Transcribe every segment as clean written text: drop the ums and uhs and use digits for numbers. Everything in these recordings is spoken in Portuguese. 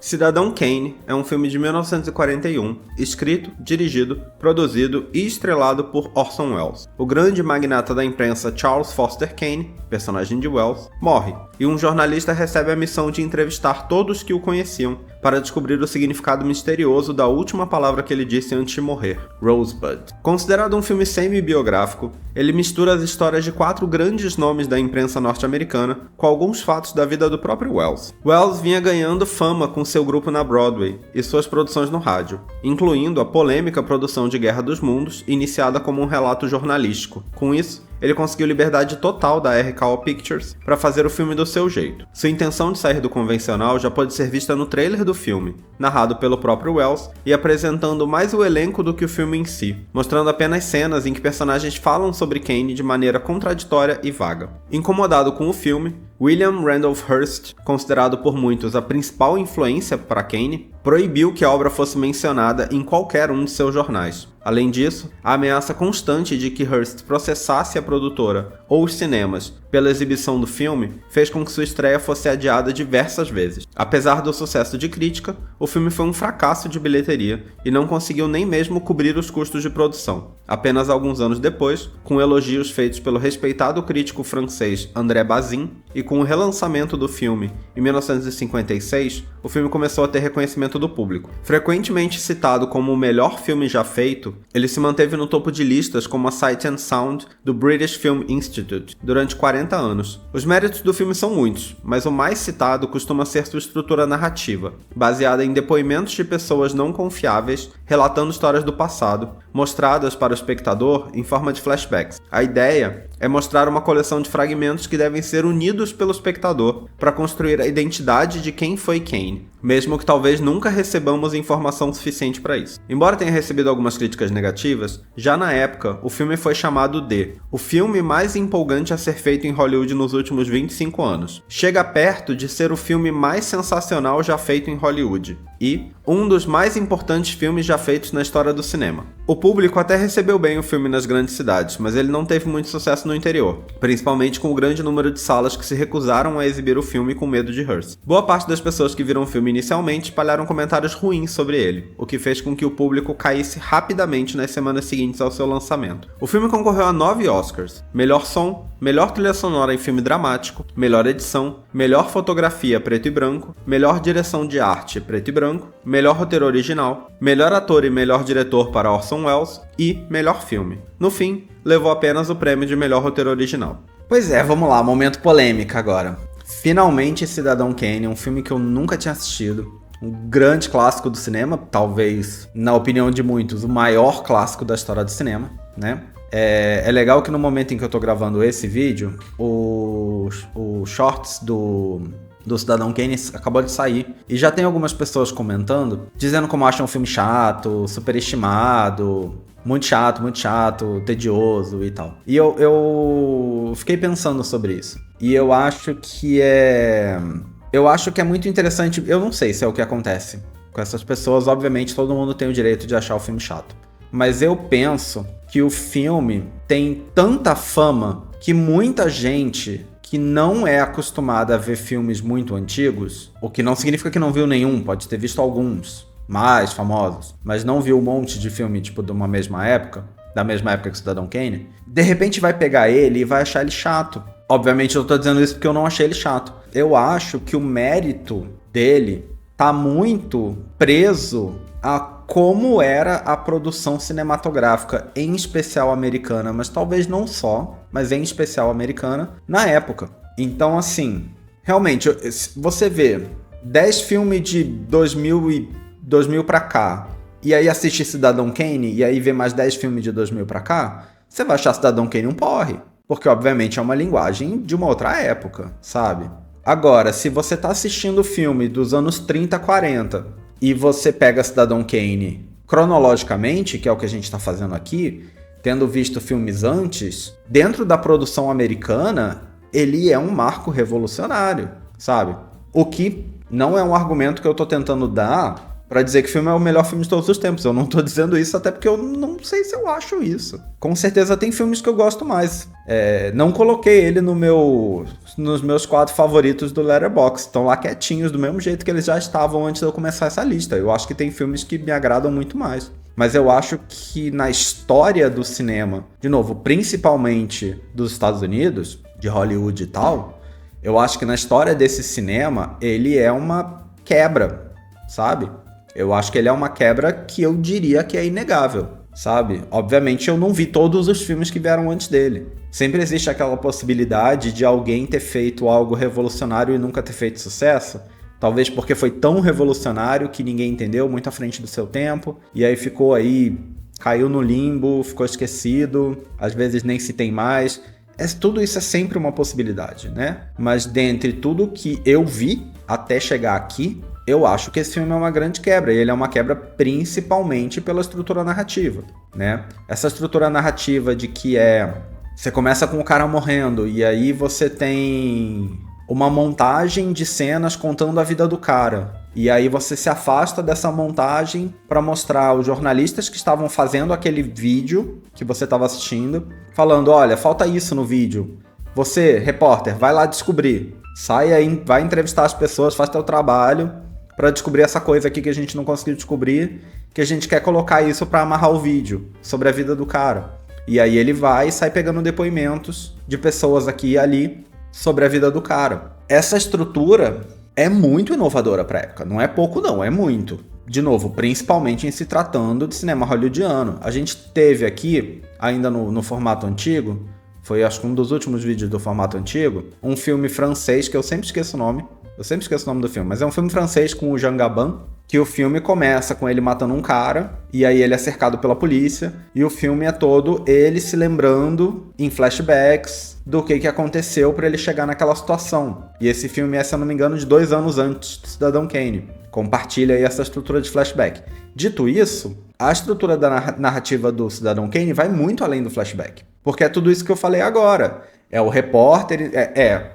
Cidadão Kane é um filme de 1941, escrito, dirigido, produzido e estrelado por Orson Welles. O grande magnata da imprensa Charles Foster Kane, personagem de Welles, morre, e um jornalista recebe a missão de entrevistar todos que o conheciam para descobrir o significado misterioso da última palavra que ele disse antes de morrer, Rosebud. Considerado um filme semi-biográfico, ele mistura as histórias de 4 grandes nomes da imprensa norte-americana com alguns fatos da vida do próprio Welles. Welles vinha ganhando fama com seu grupo na Broadway e suas produções no rádio, incluindo a polêmica produção de Guerra dos Mundos, iniciada como um relato jornalístico. Com isso, ele conseguiu liberdade total da RKO Pictures para fazer o filme do seu jeito. Sua intenção de sair do convencional já pode ser vista no trailer do filme, narrado pelo próprio Welles e apresentando mais o elenco do que o filme em si, mostrando apenas cenas em que personagens falam sobre Kane de maneira contraditória e vaga. Incomodado com o filme, William Randolph Hearst, considerado por muitos a principal influência para Kane, proibiu que a obra fosse mencionada em qualquer um de seus jornais. Além disso, a ameaça constante de que Hearst processasse a produtora ou os cinemas pela exibição do filme fez com que sua estreia fosse adiada diversas vezes. Apesar do sucesso de crítica, o filme foi um fracasso de bilheteria e não conseguiu nem mesmo cobrir os custos de produção. Apenas alguns anos depois, com elogios feitos pelo respeitado crítico francês André Bazin e com o relançamento do filme em 1956, o filme começou a ter reconhecimento do público. Frequentemente citado como o melhor filme já feito, ele se manteve no topo de listas como a Sight and Sound do British Film Institute durante 40 anos. Os méritos do filme são muitos, mas o mais citado costuma ser sua estrutura narrativa, baseada em depoimentos de pessoas não confiáveis relatando histórias do passado, mostradas para o espectador em forma de flashbacks. A ideia é mostrar uma coleção de fragmentos que devem ser unidos pelo espectador para construir a identidade de quem foi Kane, mesmo que talvez nunca recebamos informação suficiente para isso. Embora tenha recebido algumas críticas negativas, já na época o filme foi chamado de o filme mais empolgante a ser feito em Hollywood nos últimos 25 anos. Chega perto de ser o filme mais sensacional já feito em Hollywood e um dos mais importantes filmes já feitos na história do cinema. O público até recebeu bem o filme nas grandes cidades, mas ele não teve muito sucesso no interior, principalmente com o grande número de salas que se recusaram a exibir o filme com medo de Hearst. Boa parte das pessoas que viram o filme inicialmente espalharam comentários ruins sobre ele, o que fez com que o público caísse rapidamente nas semanas seguintes ao seu lançamento. O filme concorreu a 9 Oscars: melhor som, melhor trilha sonora em filme dramático, melhor edição, melhor fotografia preto e branco, melhor direção de arte preto e branco, melhor roteiro original, melhor ator e melhor diretor para Orson Welles e melhor filme. No fim, levou apenas o prêmio de melhor roteiro original. Pois é, vamos lá, momento polêmica agora. Finalmente, Cidadão Kane, um filme que eu nunca tinha assistido. Um grande clássico do cinema, talvez, na opinião de muitos, o maior clássico da história do cinema, né? É legal que no momento em que eu tô gravando esse vídeo, o shorts do Cidadão Kane acabou de sair. E já tem algumas pessoas comentando, dizendo como acham o filme chato, superestimado, muito chato, tedioso e tal. E eu fiquei pensando sobre isso. E eu acho que é muito interessante. Eu não sei se é o que acontece com essas pessoas. Obviamente, todo mundo tem o direito de achar o filme chato. Mas eu penso que o filme tem tanta fama que muita gente que não é acostumada a ver filmes muito antigos, o que não significa que não viu nenhum, pode ter visto alguns mais famosos, mas não viu um monte de filme tipo de uma mesma época, da mesma época que o Cidadão Kane, de repente vai pegar ele e vai achar ele chato. Obviamente eu tô dizendo isso porque eu não achei ele chato. Eu acho que o mérito dele tá muito preso a como era a produção cinematográfica, em especial americana, mas talvez não só, mas em especial americana, na época. Então, assim, realmente, você vê 10 filmes de 2000 pra cá, e aí assiste Cidadão Kane, e aí vê mais 10 filmes de 2000 pra cá, você vai achar Cidadão Kane um porre, porque obviamente é uma linguagem de uma outra época, sabe? Agora, se você tá assistindo o filme dos anos 30, 40, e você pega Cidadão Kane cronologicamente, que é o que a gente está fazendo aqui, tendo visto filmes antes, dentro da produção americana, ele é um marco revolucionário, sabe? O que não é um argumento que eu tô tentando dar pra dizer que o filme é o melhor filme de todos os tempos. Eu não tô dizendo isso até porque eu não sei se eu acho isso. Com certeza tem filmes que eu gosto mais. Não coloquei ele no nos meus 4 favoritos do Letterboxd. Estão lá quietinhos, do mesmo jeito que eles já estavam antes de eu começar essa lista. Eu acho que tem filmes que me agradam muito mais. Mas eu acho que na história do cinema, de novo, principalmente dos Estados Unidos, de Hollywood e tal, eu acho que na história desse cinema, ele é uma quebra, sabe? Eu acho que ele é uma quebra que eu diria que é inegável, sabe? Obviamente eu não vi todos os filmes que vieram antes dele. Sempre existe aquela possibilidade de alguém ter feito algo revolucionário e nunca ter feito sucesso. Talvez porque foi tão revolucionário que ninguém entendeu, muito à frente do seu tempo. E aí ficou aí, caiu no limbo, ficou esquecido. Às vezes nem se tem mais. Tudo isso é sempre uma possibilidade, né? Mas dentre tudo que eu vi até chegar aqui, eu acho que esse filme é uma grande quebra. E ele é uma quebra principalmente pela estrutura narrativa, né? Essa estrutura narrativa de que você começa com o cara morrendo e aí você tem uma montagem de cenas contando a vida do cara. E aí você se afasta dessa montagem para mostrar os jornalistas que estavam fazendo aquele vídeo que você estava assistindo, falando, olha, falta isso no vídeo. Você, repórter, vai lá descobrir. Sai aí, vai entrevistar as pessoas, faz teu trabalho para descobrir essa coisa aqui que a gente não conseguiu descobrir, que a gente quer colocar isso para amarrar o vídeo sobre a vida do cara. E aí ele vai e sai pegando depoimentos de pessoas aqui e ali sobre a vida do cara. Essa estrutura é muito inovadora para a época. Não é pouco não, é muito. De novo, principalmente em se tratando de cinema hollywoodiano. A gente teve aqui, ainda no formato antigo, foi acho que um dos últimos vídeos do formato antigo, um filme francês que eu sempre esqueço o nome. Eu sempre esqueço o nome do filme, mas é um filme francês com o Jean Gabin, que o filme começa com ele matando um cara, e aí ele é cercado pela polícia, e o filme é todo ele se lembrando, em flashbacks, do que aconteceu para ele chegar naquela situação. E esse filme é, se eu não me engano, de 2 anos antes do Cidadão Kane. Compartilha aí essa estrutura de flashback. Dito isso, a estrutura da narrativa do Cidadão Kane vai muito além do flashback. Porque é tudo isso que eu falei agora. É o repórter,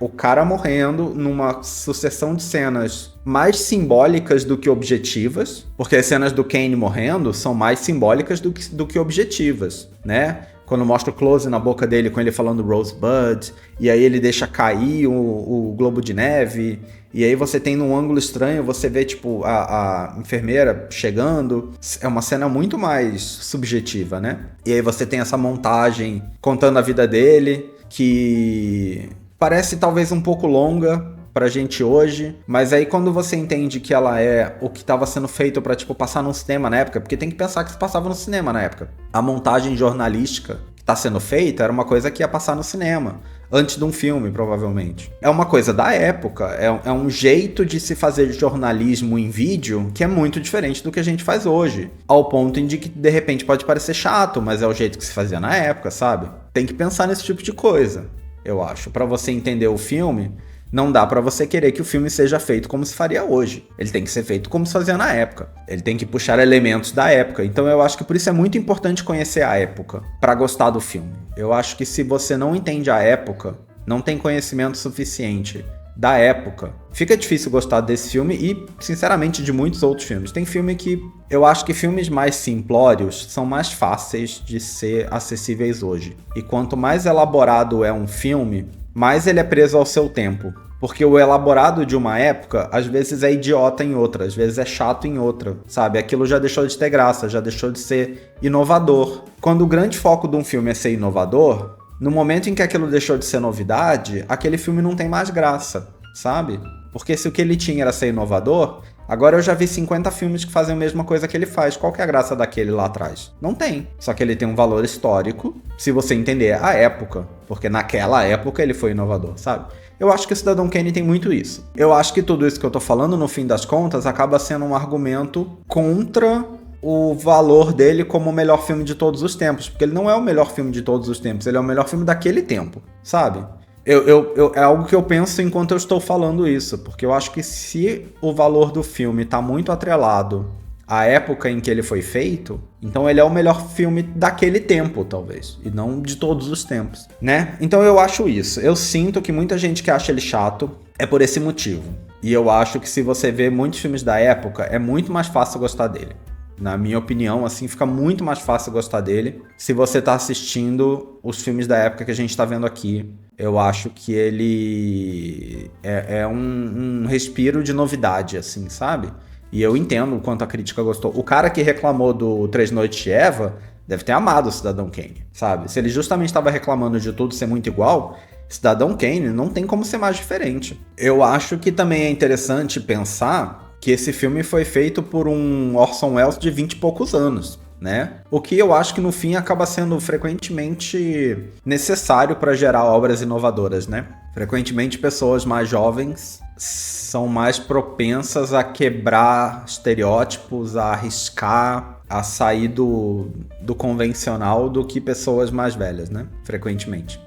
o cara morrendo numa sucessão de cenas mais simbólicas do que objetivas, porque as cenas do Kane morrendo são mais simbólicas do que objetivas, né? Quando mostra o close na boca dele com ele falando Rosebud, e aí ele deixa cair o globo de neve, e aí você tem num ângulo estranho, você vê tipo a enfermeira chegando, é uma cena muito mais subjetiva, né? E aí você tem essa montagem contando a vida dele, que parece talvez um pouco longa pra gente hoje, mas aí quando você entende que ela é o que estava sendo feito pra, tipo, passar no cinema na época, porque tem que pensar que se passava no cinema na época. A montagem jornalística que tá sendo feita era uma coisa que ia passar no cinema, antes de um filme, provavelmente. É uma coisa da época, é um jeito de se fazer jornalismo em vídeo que é muito diferente do que a gente faz hoje, ao ponto de que, de repente, pode parecer chato, mas é o jeito que se fazia na época, sabe? Tem que pensar nesse tipo de coisa, eu acho. Pra você entender o filme, não dá pra você querer que o filme seja feito como se faria hoje. Ele tem que ser feito como se fazia na época. Ele tem que puxar elementos da época. Então eu acho que por isso é muito importante conhecer a época pra gostar do filme. Eu acho que se você não entende a época, não tem conhecimento suficiente da época, fica difícil gostar desse filme e, sinceramente, de muitos outros filmes. Tem filme que eu acho que filmes mais simplórios são mais fáceis de ser acessíveis hoje. E quanto mais elaborado é um filme, mais ele é preso ao seu tempo. Porque o elaborado de uma época, às vezes é idiota em outra, às vezes é chato em outra, sabe? Aquilo já deixou de ter graça, já deixou de ser inovador. Quando o grande foco de um filme é ser inovador, no momento em que aquilo deixou de ser novidade, aquele filme não tem mais graça, sabe? Porque se o que ele tinha era ser inovador, agora eu já vi 50 filmes que fazem a mesma coisa que ele faz. Qual que é a graça daquele lá atrás? Não tem. Só que ele tem um valor histórico, se você entender a época. Porque naquela época ele foi inovador, sabe? Eu acho que o Cidadão Kane tem muito isso. Eu acho que tudo isso que eu tô falando, no fim das contas, acaba sendo um argumento contra o valor dele como o melhor filme de todos os tempos. Porque ele não é o melhor filme de todos os tempos, ele é o melhor filme daquele tempo, sabe? É algo que eu penso enquanto eu estou falando isso, porque eu acho que se o valor do filme está muito atrelado à época em que ele foi feito, então ele é o melhor filme daquele tempo, talvez, e não de todos os tempos, né? Então eu acho isso. Eu sinto que muita gente que acha ele chato é por esse motivo. E eu acho que se você vê muitos filmes da época, é muito mais fácil gostar dele. Na minha opinião, assim, fica muito mais fácil gostar dele se você tá assistindo os filmes da época que a gente tá vendo aqui Eu acho que ele é um respiro de novidade, assim, sabe? E eu entendo o quanto a crítica gostou. O cara que reclamou do Três Noites de Eva deve ter amado o Cidadão Kane, sabe? Se ele justamente estava reclamando de tudo ser muito igual, Cidadão Kane não tem como ser mais diferente. Eu acho que também é interessante pensar que esse filme foi feito por um Orson Welles de 20 e poucos anos, né? O que eu acho que no fim acaba sendo frequentemente necessário para gerar obras inovadoras, né? Frequentemente pessoas mais jovens são mais propensas a quebrar estereótipos, a arriscar, a sair do convencional do que pessoas mais velhas, né? Frequentemente.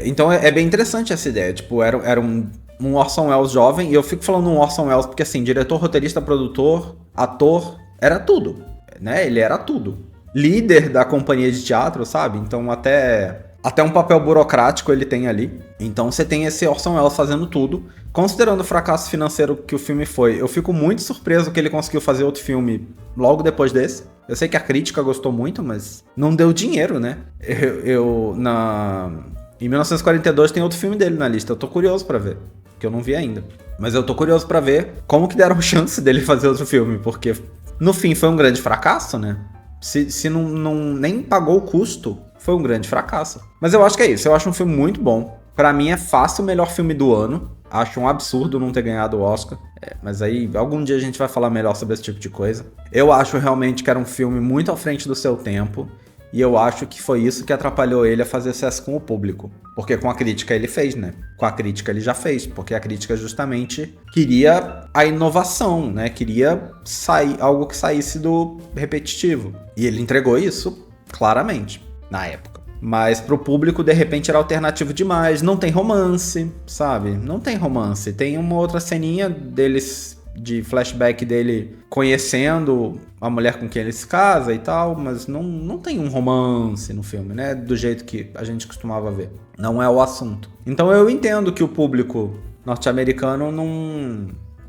Então é bem interessante essa ideia. Tipo, era um Orson Welles jovem, e eu fico falando um Orson Welles porque, assim, diretor, roteirista, produtor, ator, era tudo, né? Ele era tudo. Líder da companhia de teatro, sabe? Então até um papel burocrático ele tem ali. Então você tem esse Orson Welles fazendo tudo. Considerando o fracasso financeiro que o filme foi, eu fico muito surpreso que ele conseguiu fazer outro filme logo depois desse. Eu sei que a crítica gostou muito, mas não deu dinheiro, né? Em 1942 tem outro filme dele na lista. Eu tô curioso pra ver, que eu não vi ainda. Mas eu tô curioso pra ver como que deram chance dele fazer outro filme, porque no fim foi um grande fracasso, né? Se não nem pagou o custo, foi um grande fracasso. Mas eu acho que é isso. Eu acho um filme muito bom. Pra mim é fácil o melhor filme do ano. Acho um absurdo não ter ganhado o Oscar. Mas aí algum dia a gente vai falar melhor sobre esse tipo de coisa. Eu acho realmente que era um filme muito à frente do seu tempo. E eu acho que foi isso que atrapalhou ele a fazer sucesso com o público. Porque com a crítica ele fez, né? Com a crítica ele já fez. Porque a crítica justamente queria a inovação, né? Queria algo que saísse do repetitivo. E ele entregou isso claramente, na época. Mas pro público, de repente, era alternativo demais. Não tem romance, sabe? Não tem romance. Tem uma outra ceninha deles, de flashback dele conhecendo a mulher com quem ele se casa e tal, mas não tem um romance no filme, né? Do jeito que a gente costumava ver. Não é o assunto. Então eu entendo que o público norte-americano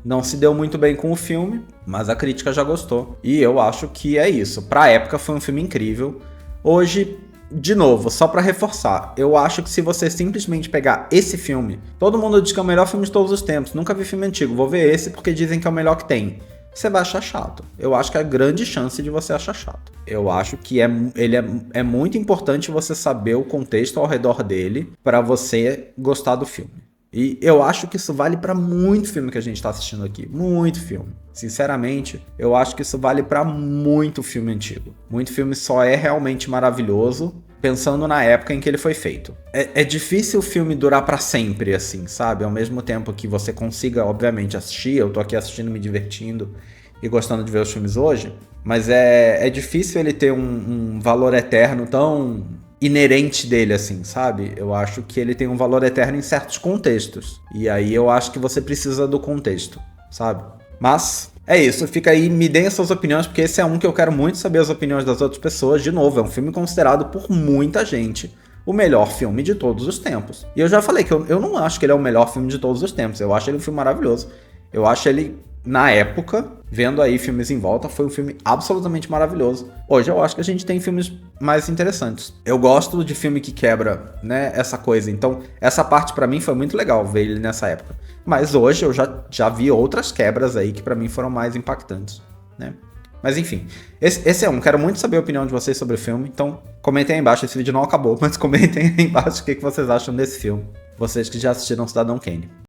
não se deu muito bem com o filme, mas a crítica já gostou. E eu acho que é isso. Pra época foi um filme incrível. Hoje, de novo, só pra reforçar, eu acho que se você simplesmente pegar esse filme, todo mundo diz que é o melhor filme de todos os tempos, nunca vi filme antigo, vou ver esse porque dizem que é o melhor que tem. Você vai achar chato. Eu acho que é grande chance de você achar chato. Eu acho que ele é muito importante você saber o contexto ao redor dele pra você gostar do filme. E eu acho que isso vale pra muito filme que a gente tá assistindo aqui. Muito filme. Sinceramente, eu acho que isso vale pra muito filme antigo. Muito filme só é realmente maravilhoso pensando na época em que ele foi feito. É difícil o filme durar pra sempre, assim, sabe? Ao mesmo tempo que você consiga, obviamente, assistir. Eu tô aqui assistindo, me divertindo e gostando de ver os filmes hoje. Mas é difícil ele ter um valor eterno tão inerente dele, assim, sabe? Eu acho que ele tem um valor eterno em certos contextos. E aí eu acho que você precisa do contexto, sabe? Mas é isso, fica aí, me deem as suas opiniões, porque esse é um que eu quero muito saber as opiniões das outras pessoas. De novo, é um filme considerado por muita gente o melhor filme de todos os tempos. E eu já falei que eu não acho que ele é o melhor filme de todos os tempos. Eu acho ele um filme maravilhoso. Eu acho ele, na época, vendo aí filmes em volta, foi um filme absolutamente maravilhoso. Hoje eu acho que a gente tem filmes mais interessantes. Eu gosto de filme que quebra, né, essa coisa. Então, essa parte pra mim foi muito legal ver ele nessa época. Mas hoje eu já vi outras quebras aí que pra mim foram mais impactantes, né? Mas enfim, esse é um. Quero muito saber a opinião de vocês sobre o filme. Então, comentem aí embaixo. Esse vídeo não acabou, mas comentem aí embaixo o que vocês acham desse filme. Vocês que já assistiram Cidadão Kane.